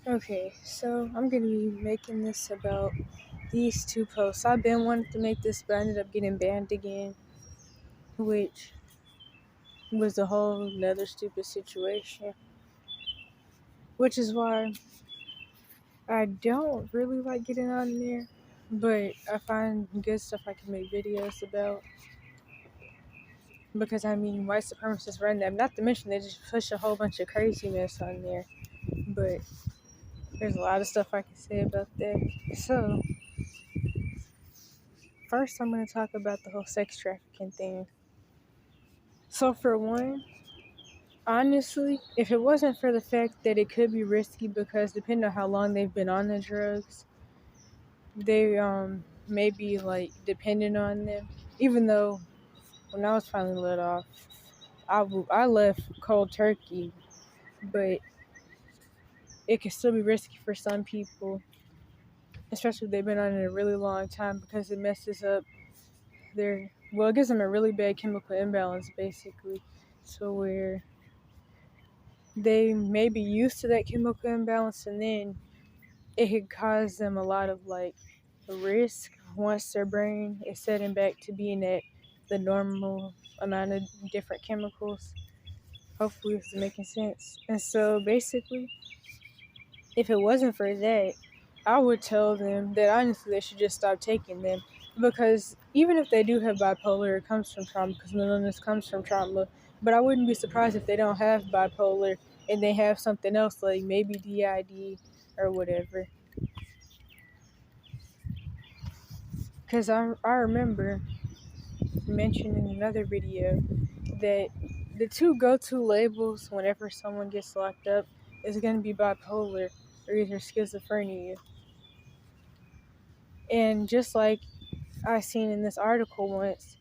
Okay, so I'm going to be making this about these two posts. I've been wanting to make this, but I ended up getting banned again, which was a whole nother stupid situation. Which is why I don't really like getting on there, but I find good stuff I can make videos about. Because, white supremacists run them. Not to mention they just push a whole bunch of craziness on there. But there's a lot of stuff I can say about that. So, first I'm going to talk about the whole sex trafficking thing. So, for one, honestly, if it wasn't for the fact that it could be risky because depending on how long they've been on the drugs, they may be like dependent on them. Even though when I was finally let off, I left cold turkey, but it can still be risky for some people, especially if they've been on it a really long time, because it messes up it gives them a really bad chemical imbalance, basically, to where they may be used to that chemical imbalance, and then it could cause them a lot of like risk once their brain is setting back to being at the normal amount of different chemicals. Hopefully this is making sense. And so basically, if it wasn't for that, I would tell them that honestly they should just stop taking them, because even if they do have bipolar, it comes from trauma, because mental illness comes from trauma. But I wouldn't be surprised if they don't have bipolar and they have something else, like maybe DID or whatever. Because I remember mentioning in another video that the two go-to labels whenever someone gets locked up is going to be bipolar or either schizophrenia. And just like I seen in this article once,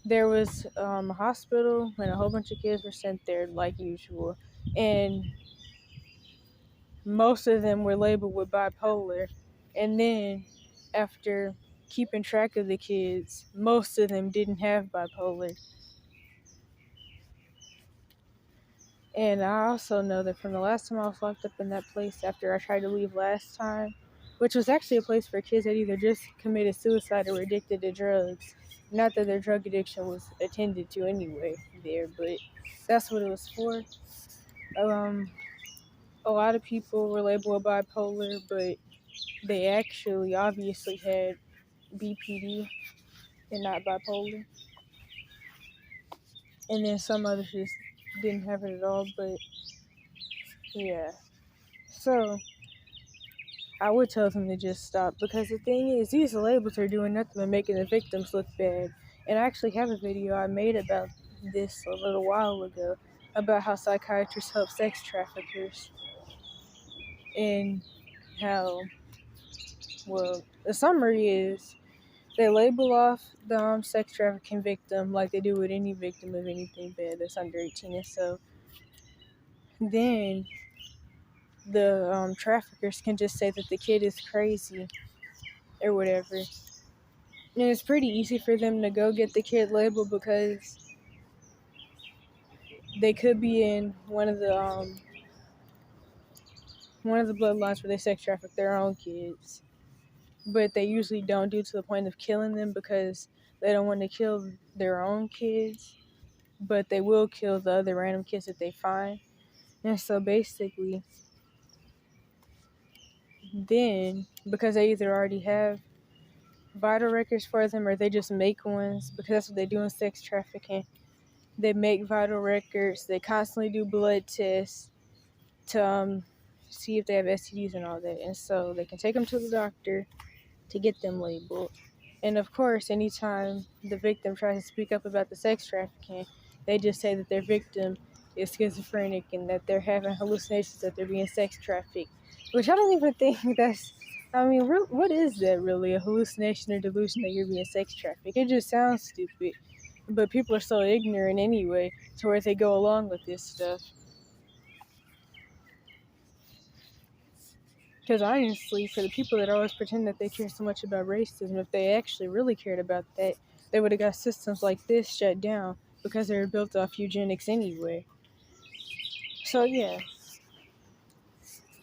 there was a hospital and a whole bunch of kids were sent there like usual, and most of them were labeled with bipolar. And then after keeping track of the kids, most of them didn't have bipolar. And I also know that from the last time I was locked up in that place after I tried to leave last time, which was actually a place for kids that either just committed suicide or were addicted to drugs. Not that their drug addiction was attended to anyway there, but that's what it was for. A lot of people were labeled bipolar, but they actually obviously had BPD and not bipolar. And then some others just didn't have it at all, but yeah. So I would tell them to just stop, because the thing is, these labels are doing nothing but making the victims look bad. And I actually have a video I made about this a little while ago, about how psychiatrists help sex traffickers, and how, the summary is they label off the sex trafficking victim like they do with any victim of anything bad that's under 18. And so then the traffickers can just say that the kid is crazy or whatever. And it's pretty easy for them to go get the kid labeled, because they could be in one of the bloodlines where they sex traffic their own kids, but they usually don't do to the point of killing them, because they don't want to kill their own kids, but they will kill the other random kids that they find. And so basically, then because they either already have vital records for them or they just make ones, because that's what they do in sex trafficking. They make vital records. They constantly do blood tests to see if they have STDs and all that. And so they can take them to the doctor to get them labeled. And of course, anytime the victim tries to speak up about the sex trafficking, they just say that their victim is schizophrenic and that they're having hallucinations, that they're being sex trafficked. Which I don't even think that's... what is that really? A hallucination or delusion that you're being sex trafficked? It just sounds stupid. But people are so ignorant anyway, to where they go along with this stuff. Because honestly, for the people that always pretend that they care so much about racism, if they actually really cared about that, they would have got systems like this shut down, because they were built off eugenics anyway. So yeah.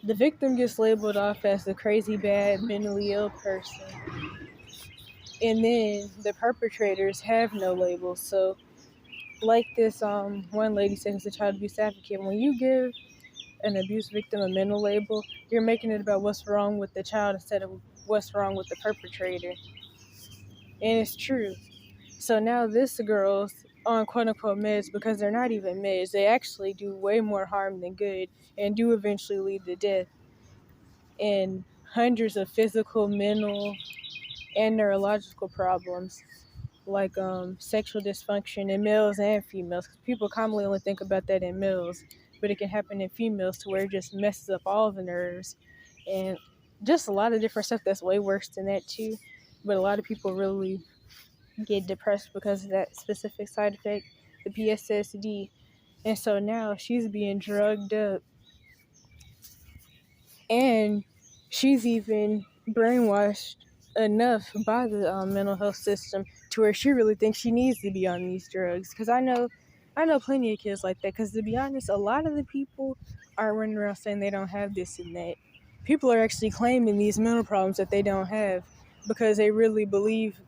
The victim gets labeled off as the crazy, bad, mentally ill person. And then the perpetrators have no label. So, like this one lady said who's a child abuse advocate, when you give an abuse victim a mental label, you're making it about what's wrong with the child instead of what's wrong with the perpetrator. And it's true. So now this girl's on quote unquote meds because they're not even meds. They actually do way more harm than good and do eventually lead to death and hundreds of physical, mental, and neurological problems like sexual dysfunction in males and females. People commonly only think about that in males, but it can happen in females to where it just messes up all the nerves and just a lot of different stuff that's way worse than that too. But a lot of people really get depressed because of that specific side effect, the PTSD. And so now she's being drugged up and she's even brainwashed enough by the mental health system to where she really thinks she needs to be on these drugs. Because I know plenty of kids like that. Because to be honest, a lot of the people aren't running around saying they don't have this and that. People are actually claiming these mental problems that they don't have because they really believe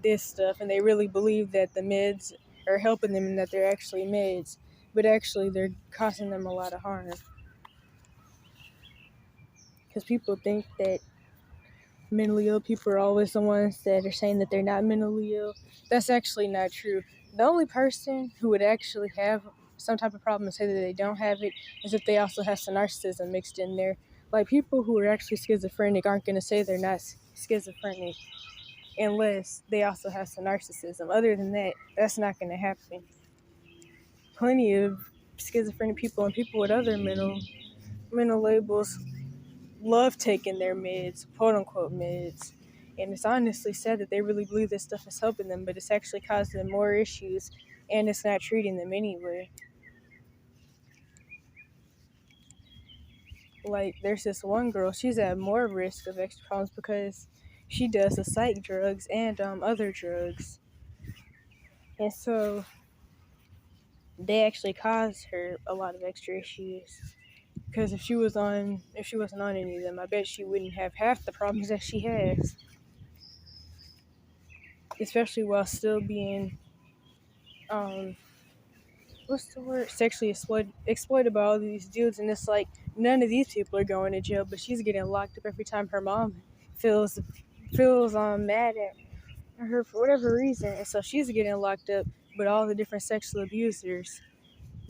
this stuff and they really believe that the meds are helping them and that they're actually meds, but actually they're causing them a lot of harm. Because people think that mentally ill people are always the ones that are saying that they're not mentally ill. That's actually not true. The only person who would actually have some type of problem and say that they don't have it is if they also have some narcissism mixed in there. Like people who are actually schizophrenic aren't going to say they're not schizophrenic unless they also have some narcissism. Other than that, that's not going to happen. Plenty of schizophrenic people and people with other mental labels love taking their meds, quote unquote meds. And it's honestly sad that they really believe this stuff is helping them, but it's actually causing them more issues and it's not treating them anyway. Like, there's this one girl, she's at more risk of extra problems because she does the psych drugs and other drugs. And so they actually cause her a lot of extra issues. Because if she wasn't on any of them, I bet she wouldn't have half the problems that she has. Especially while still being, sexually exploited by all these dudes. And it's like, none of these people are going to jail, but she's getting locked up every time her mom feels mad at her for whatever reason. And so she's getting locked up, but all the different sexual abusers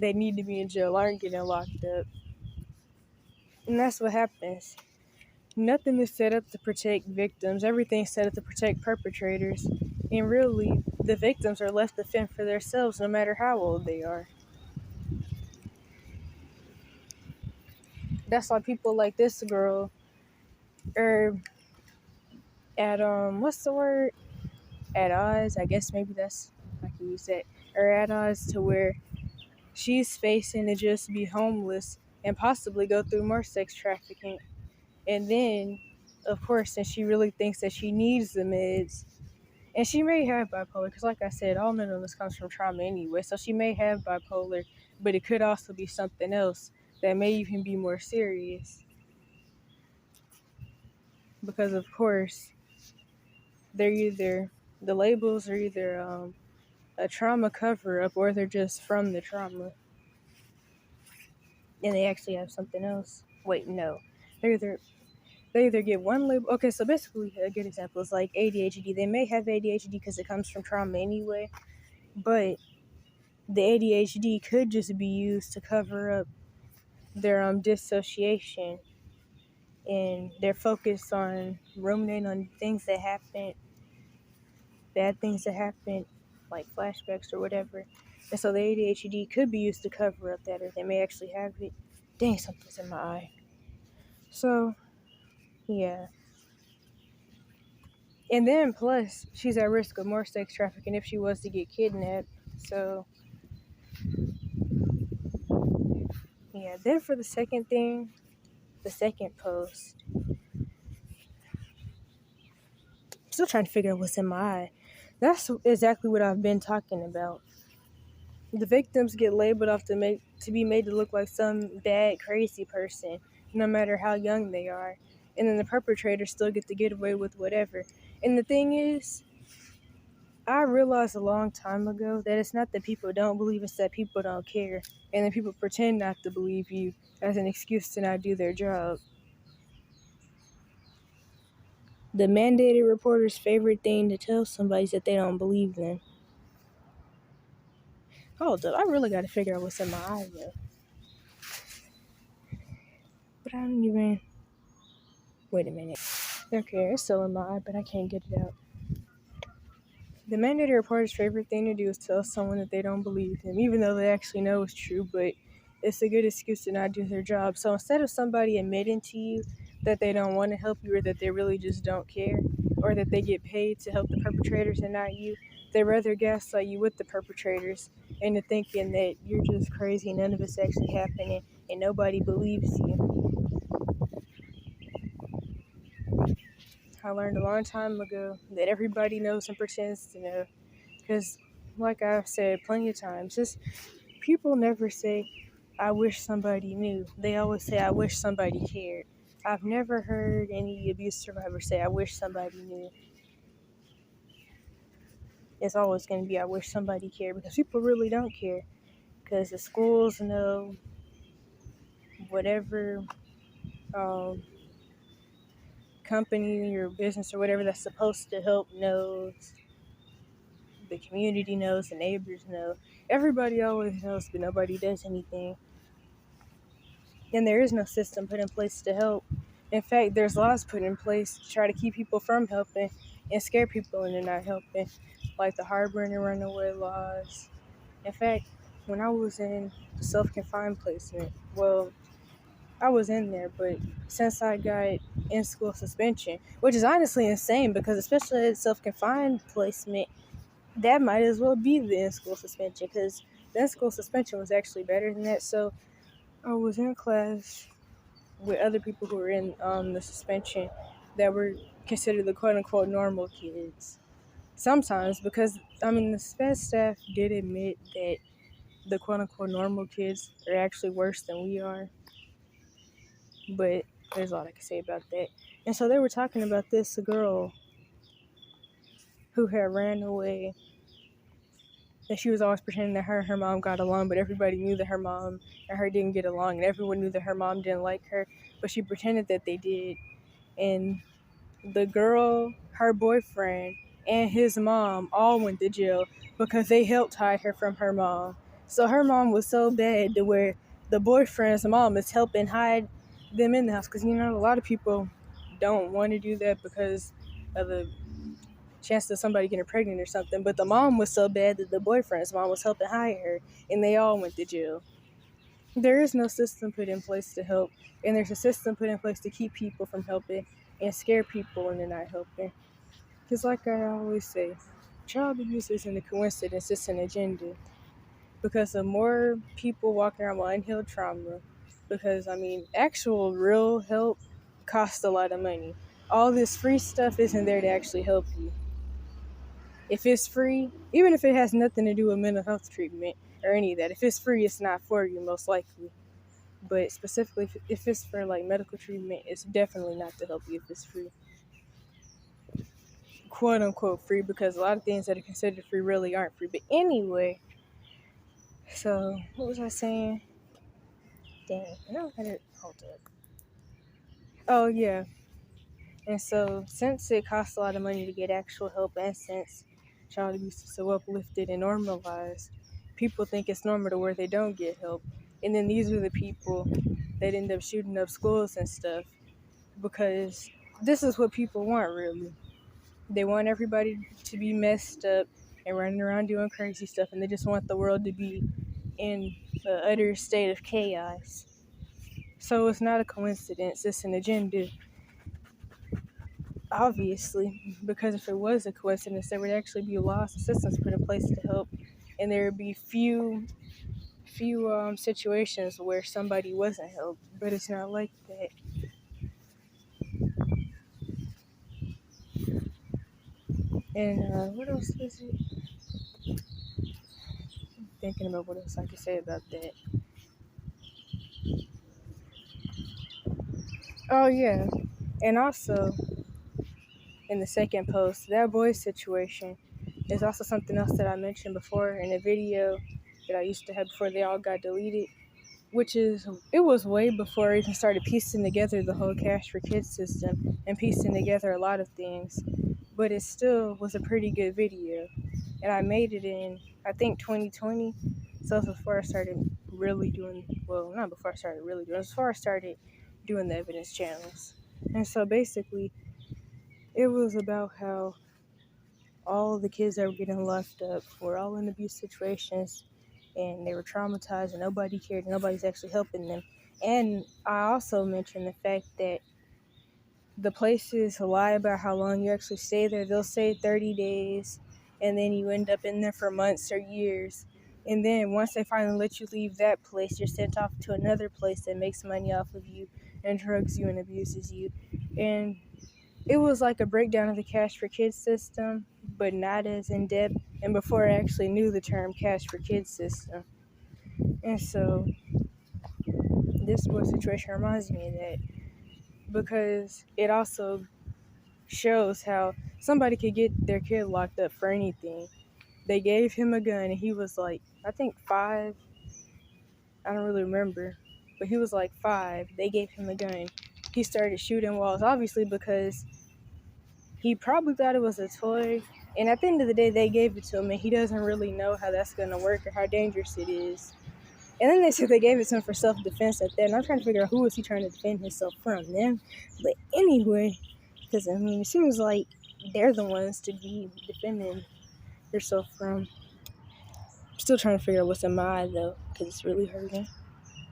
that need to be in jail aren't getting locked up. And that's what happens. Nothing is set up to protect victims. Everything's set up to protect perpetrators. And really, the victims are left to fend for themselves no matter how old they are. That's why people like this girl are at, what's the word? At odds, I guess maybe that's, I can use that. Or at odds to where she's facing to just be homeless and possibly go through more sex trafficking. And then, of course, since she really thinks that she needs the meds, and she may have bipolar, because like I said, all mental illness comes from trauma anyway, so she may have bipolar, but it could also be something else that may even be more serious. Because, of course, the labels are either a trauma cover-up or they're just from the trauma. And they actually have something else. Wait, no. They either get one label. Okay, so basically, a good example is like ADHD. They may have ADHD because it comes from trauma anyway, but the ADHD could just be used to cover up their dissociation and their focus on ruminating on things that happened, bad things that happened, like flashbacks or whatever. And so the ADHD could be used to cover up that, or they may actually have it. Dang, something's in my eye. So, yeah. And then plus, she's at risk of more sex trafficking if she was to get kidnapped. So, yeah. Then for the second thing, the second post, I'm still trying to figure out what's in my eye. That's exactly what I've been talking about. The victims get labeled off to be made to look like some bad, crazy person, no matter how young they are. And then the perpetrators still get to get away with whatever. And the thing is, I realized a long time ago that it's not that people don't believe, it's that people don't care. And then people pretend not to believe you as an excuse to not do their job. The mandated reporter's favorite thing to tell somebody is that they don't believe them. Hold up, I really gotta figure out what's in my eye though. But I don't even... Wait a minute. Okay, it's still in my eye, but I can't get it out. The mandated reporter's favorite thing to do is tell someone that they don't believe them, even though they actually know it's true, but it's a good excuse to not do their job. So instead of somebody admitting to you that they don't want to help you, or that they really just don't care, or that they get paid to help the perpetrators and not you, they rather gaslight you with the perpetrators into thinking that you're just crazy, none of it's actually happening, and nobody believes you. I learned a long time ago that everybody knows and pretends to know. Because, like I've said plenty of times, just people never say, I wish somebody knew. They always say, I wish somebody cared. I've never heard any abuse survivor say, I wish somebody knew. It's always going to be, I wish somebody cared, because people really don't care. Because the schools know, whatever company or business or whatever that's supposed to help knows. The community knows, the neighbors know. Everybody always knows, but nobody does anything. And there is no system put in place to help. In fact, there's laws put in place to try to keep people from helping and scare people into not helping, like the harboring and runaway laws. In fact, when I was in self-confined placement, well, I was in there, but since I got in-school suspension, which is honestly insane, because especially at self-confined placement, that might as well be the in-school suspension, because the in-school suspension was actually better than that. So I was in class with other people who were in the suspension that were considered the quote-unquote normal kids. Sometimes, because, the suspense staff did admit that the quote-unquote normal kids are actually worse than we are. But there's a lot I can say about that. And so they were talking about this girl who had ran away, and she was always pretending that her and her mom got along, but everybody knew that her mom and her didn't get along, and everyone knew that her mom didn't like her, but she pretended that they did. And the girl, her boyfriend, and his mom all went to jail because they helped hide her from her mom. So her mom was so bad to where the boyfriend's mom is helping hide them in the house, because a lot of people don't want to do that because of the chance of somebody getting pregnant or something, but the mom was so bad that the boyfriend's mom was helping hide her, and they all went to jail. There is no system put in place to help, and there's a system put in place to keep people from helping and scare people into not helping. Because like I always say, child abuse isn't a coincidence, it's an agenda. Because the more people walking around with unhealed trauma, because actual real help costs a lot of money. All this free stuff isn't there to actually help you. If it's free, even if it has nothing to do with mental health treatment or any of that, if it's free, it's not for you, most likely. But specifically, if it's for medical treatment, it's definitely not to help you if it's free. Quote unquote free, because a lot of things that are considered free really aren't free. But anyway, so what was I saying? Dang, no, I didn't. Hold up. Oh, yeah. And so, since it costs a lot of money to get actual help, and since child abuse is so uplifted and normalized, people think it's normal to where they don't get help. And then these are the people that end up shooting up schools and stuff, because this is what people want, really. They want everybody to be messed up and running around doing crazy stuff, and they just want the world to be in an utter state of chaos. So it's not a coincidence, it's an agenda. Obviously, because if it was a coincidence, there would actually be laws and systems put in place to help, and there would be few situations where somebody wasn't helped. But it's not like that. And what else was it? I'm thinking about what else I could say about that. Oh yeah, and also in the second post, that boy situation is also something else that I mentioned before in a video that I used to have before they all got deleted, which is, it was way before I even started piecing together the whole Cash for Kids system and piecing together a lot of things, but it still was a pretty good video, and I made it in, I think, 2020, so it's before I started really doing, well, not before I started really doing, before I started doing the evidence channels. And so basically, it was about how all the kids that were getting locked up were all in abuse situations, and they were traumatized, and nobody cared, and nobody's actually helping them. And I also mentioned the fact that the places lie about how long you actually stay there. They'll say 30 days, and then you end up in there for months or years. And then once they finally let you leave that place, you're sent off to another place that makes money off of you and drugs you and abuses you. And it was like a breakdown of the Cash for Kids system, but not as in depth, and before I actually knew the term Cash for Kids system. And so this boy situation reminds me of that, because it also shows how somebody could get their kid locked up for anything. They gave him a gun, and he was like, I think 5, I don't really remember, but he was like 5. They gave him a gun. He started shooting walls, obviously because he probably thought it was a toy, and at the end of the day, they gave it to him, and he doesn't really know how that's going to work or how dangerous it is. And then they said they gave it to him for self-defense at that, and I'm trying to figure out who was he trying to defend himself from, them. But anyway, because, I mean, it seems like they're the ones to be defending yourself from. I'm still trying to figure out what's in my eye, though, because it's really hurting.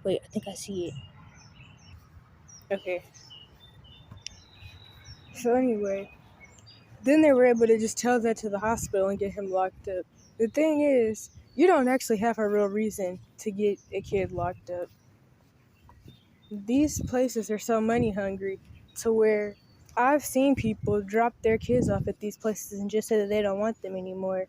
Wait, I think I see it. Okay. So anyway, then they were able to just tell that to the hospital and get him locked up. The thing is, you don't actually have a real reason to get a kid locked up. These places are so money hungry to where I've seen people drop their kids off at these places and just say that they don't want them anymore.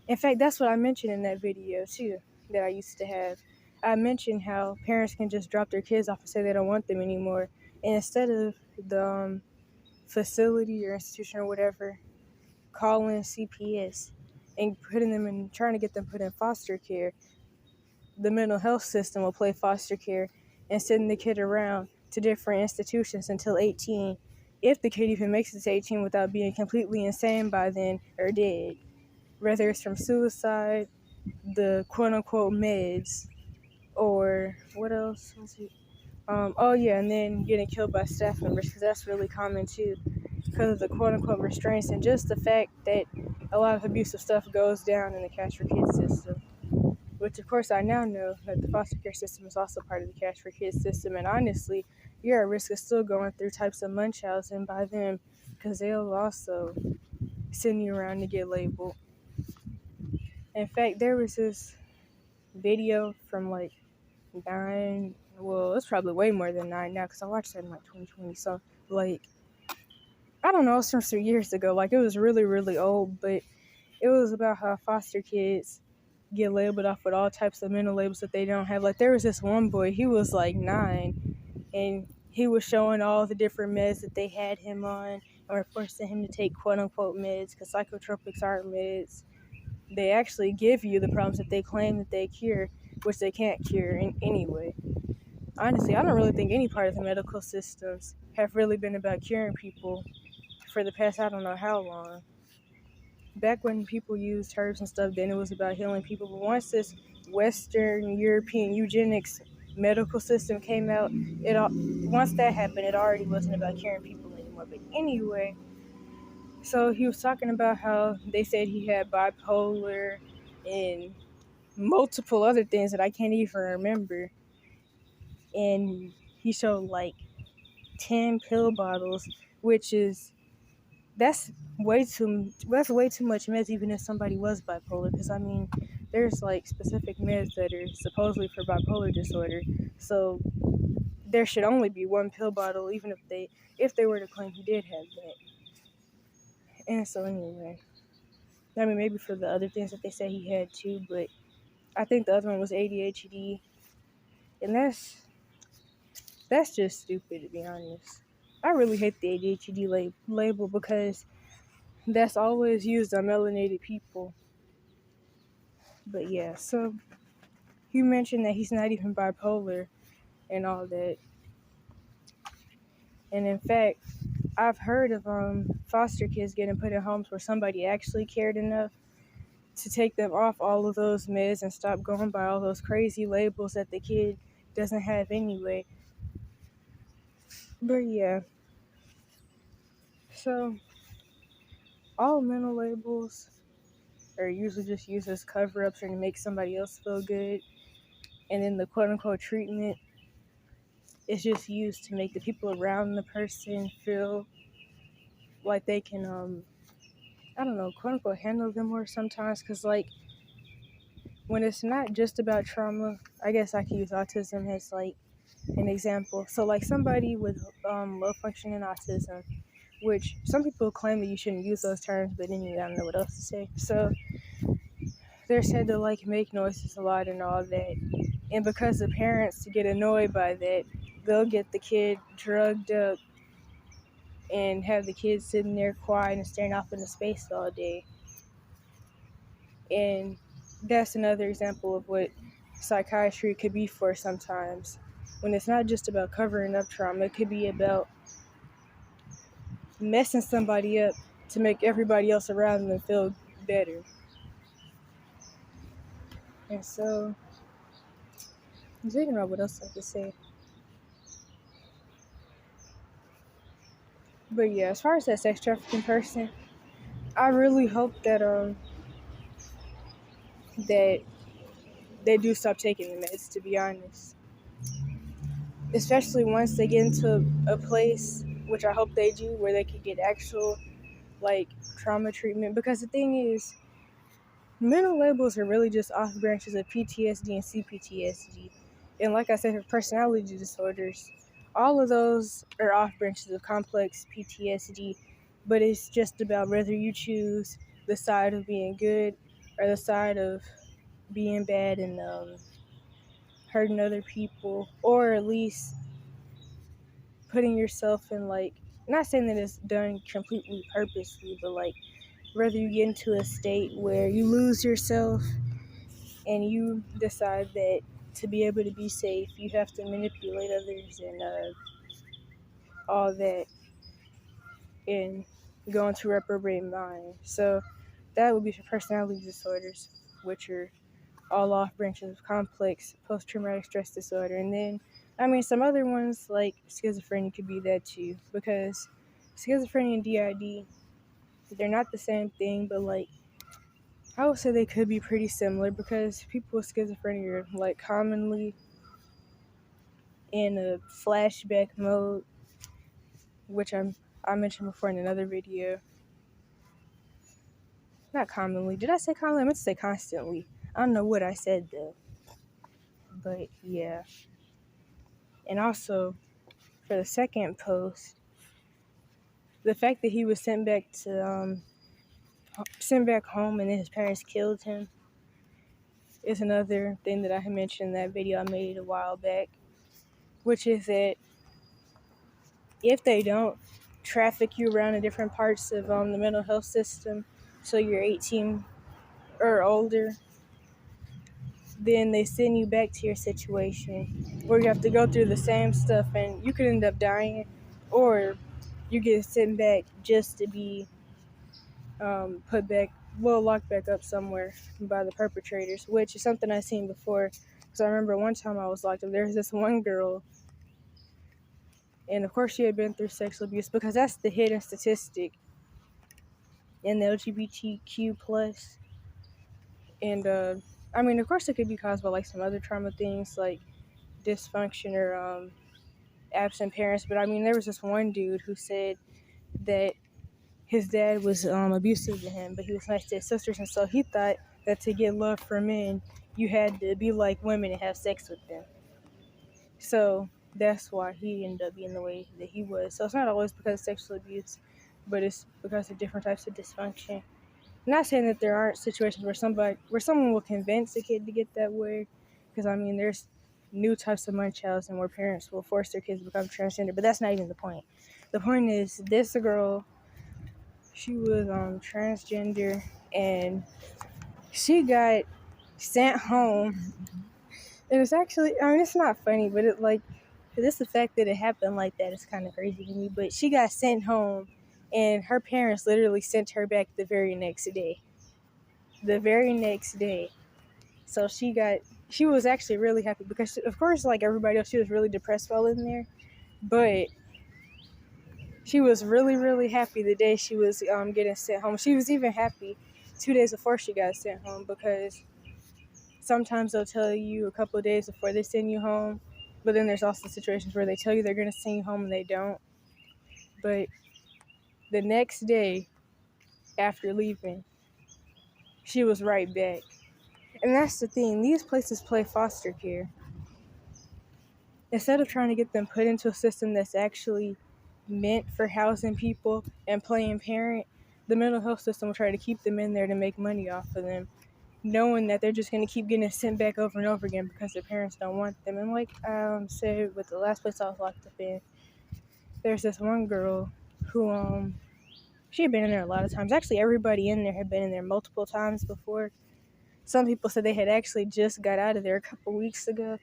In fact, that's what I mentioned in that video too, that I used to have. I mentioned how parents can just drop their kids off and say they don't want them anymore. And instead of the facility or institution or whatever calling CPS and putting them in, trying to get them put in foster care, the mental health system will play foster care and send the kid around to different institutions until 18, if the kid even makes it to 18 without being completely insane by then or dead, whether it's from suicide, the quote-unquote meds, or what else was it? Oh yeah, and then getting killed by staff members, because that's really common too, because of the quote-unquote restraints and just the fact that a lot of abusive stuff goes down in the Cash for Kids system. Which, of course, I now know that the foster care system is also part of the Cash for Kids system, and honestly, you're at risk of still going through types of Munchausen by them, because they'll also send you around to get labeled. In fact, there was this video from like 9, well, it's probably way more than 9 now, because I watched that in like 2020, so like, I don't know, it's from 3 years ago, like it was really, really old, but it was about how foster kids get labeled off with all types of mental labels that they don't have. Like there was this one boy, he was like 9, and he was showing all the different meds that they had him on and were forcing him to take quote-unquote meds, because psychotropics aren't meds. They actually give you the problems that they claim that they cure, which they can't cure in any way. Honestly, I don't really think any part of the medical systems have really been about curing people for the past I don't know how long. Back when people used herbs and stuff, then it was about healing people. But once this Western European eugenics medical system came out, once that happened, it already wasn't about curing people anymore. But anyway, so he was talking about how they said he had bipolar and multiple other things that I can't even remember. And he showed like 10 pill bottles, which is that's way too much meds, even if somebody was bipolar, because I mean there's like specific meds that are supposedly for bipolar disorder, so there should only be one pill bottle, even if they were to claim he did have that. And so anyway, I mean maybe for the other things that they say he had too, but I think the other one was ADHD, and that's That's just stupid, to be honest. I really hate the ADHD label because that's always used on melanated people. But yeah, so you mentioned that he's not even bipolar and all that. And in fact, I've heard of foster kids getting put in homes where somebody actually cared enough to take them off all of those meds and stop going by all those crazy labels that the kid doesn't have anyway. But yeah, so all mental labels are usually just used as cover-ups or to make somebody else feel good. And then the quote-unquote treatment is just used to make the people around the person feel like they can, I don't know, quote-unquote handle them more sometimes. Because, like, when it's not just about trauma, I guess I can use autism as, like, an example. So, like, somebody with low functioning autism, which some people claim that you shouldn't use those terms, but then you don't know what else to say. So, they're said to, like, make noises a lot and all that. And because the parents get annoyed by that, they'll get the kid drugged up and have the kid sitting there quiet and staring off into space all day. And that's another example of what psychiatry could be for sometimes. When it's not just about covering up trauma, it could be about messing somebody up to make everybody else around them feel better. And so, I'm thinking about what else I could say. But yeah, as far as that sex trafficking person, I really hope that that they do stop taking the meds, to be honest. Especially once they get into a place, which I hope they do, where they can get actual, like, trauma treatment. Because the thing is, mental labels are really just off branches of PTSD and CPTSD. And like I said, for personality disorders, all of those are off branches of complex PTSD. But it's just about whether you choose the side of being good or the side of being bad and hurting other people, or at least putting yourself in, like, not saying that it's done completely purposely, but like whether you get into a state where you lose yourself and you decide that to be able to be safe you have to manipulate others and all that and go into reprobate mind. So that would be for personality disorders, which are all off branches of complex post-traumatic stress disorder. And then, I mean, some other ones like schizophrenia could be that too, because schizophrenia and DID, they're not the same thing, but like I would say they could be pretty similar because people with schizophrenia are like commonly in a flashback mode, which I mentioned before in another video. Not commonly. Did I say commonly? I meant to say constantly. I don't know what I said though. But yeah. And also, for the second post, the fact that he was sent back home and then his parents killed him is another thing that I had mentioned in that video I made a while back, which is that if they don't traffic you around in different parts of the mental health system, so you're 18 or older, then they send you back to your situation where you have to go through the same stuff and you could end up dying, or you get sent back just to be locked back up somewhere by the perpetrators, which is something I've seen before. Because I remember one time I was locked up, there was this one girl, and of course she had been through sexual abuse, because that's the hidden statistic in the LGBTQ plus. And I mean, of course it could be caused by like some other trauma things like dysfunction or absent parents, but I mean, there was this one dude who said that his dad was abusive to him, but he was nice to his sisters, and so he thought that to get love from men, you had to be like women and have sex with them. So that's why he ended up being the way that he was. So it's not always because of sexual abuse, but it's because of different types of dysfunction. I'm not saying that there aren't situations where someone will convince a kid to get that way, because I mean, there's new types of Munchausen where parents will force their kids to become transgender, but that's not even the point. The point is, this girl, she was transgender, and she got sent home. And it's actually, I mean, it's not funny, but it like, just the fact that it happened like that is kind of crazy to me. But she got sent home, and her parents literally sent her back the very next day. The very next day. So she was actually really happy because, of course, like everybody else, she was really depressed while in there. But she was really, really happy the day she was getting sent home. She was even happy 2 days before she got sent home, because sometimes they'll tell you a couple of days before they send you home, but then there's also situations where they tell you they're going to send you home and they don't. But the next day after leaving, she was right back. And that's the thing, these places play foster care. Instead of trying to get them put into a system that's actually meant for housing people and playing parent, the mental health system will try to keep them in there to make money off of them, knowing that they're just going to keep getting sent back over and over again because their parents don't want them. And like said with the last place I was locked up in, there's this one girl who she had been in there a lot of times. Actually, everybody in there had been in there multiple times before. Some people said they had actually just got out of there a couple weeks ago,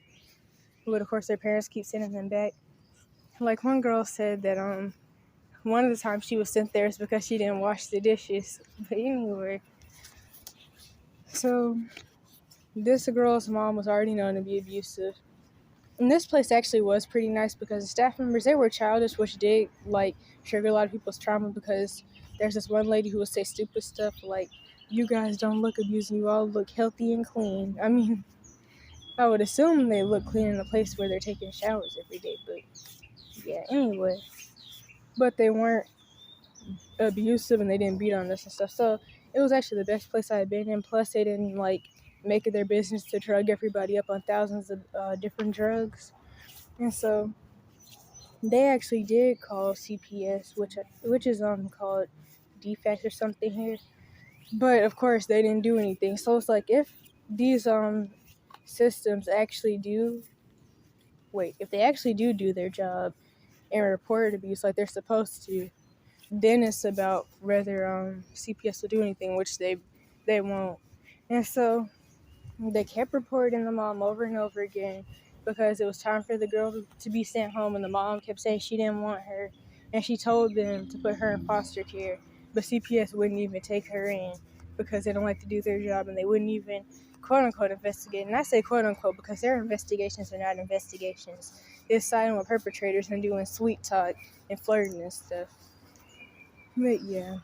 but of course their parents keep sending them back. Like one girl said that one of the times she was sent there is because she didn't wash the dishes. But anyway, so this girl's mom was already known to be abusive. And this place actually was pretty nice because the staff members, they were childish, which did like trigger a lot of people's trauma, because there's this one lady who would say stupid stuff like, "You guys don't look abused, you all look healthy and clean." I mean, I would assume they look clean in a place where they're taking showers every day, but yeah, anyway. But they weren't abusive and they didn't beat on us and stuff. So it was actually the best place I had been in. Plus, they didn't like make it their business to drug everybody up on thousands of different drugs. And so they actually did call CPS, which is called defects or something here. But of course, they didn't do anything. So it's like, if these systems actually do, if they actually do their job and report abuse like they're supposed to, then it's about whether CPS will do anything, which they won't. And so they kept reporting the mom over and over again because it was time for the girl to be sent home, and the mom kept saying she didn't want her, and she told them to put her in foster care, but CPS wouldn't even take her in because they don't like to do their job, and they wouldn't even quote-unquote investigate. And I say quote-unquote because their investigations are not investigations. It's siding with perpetrators and doing sweet talk and flirting and stuff. But yeah.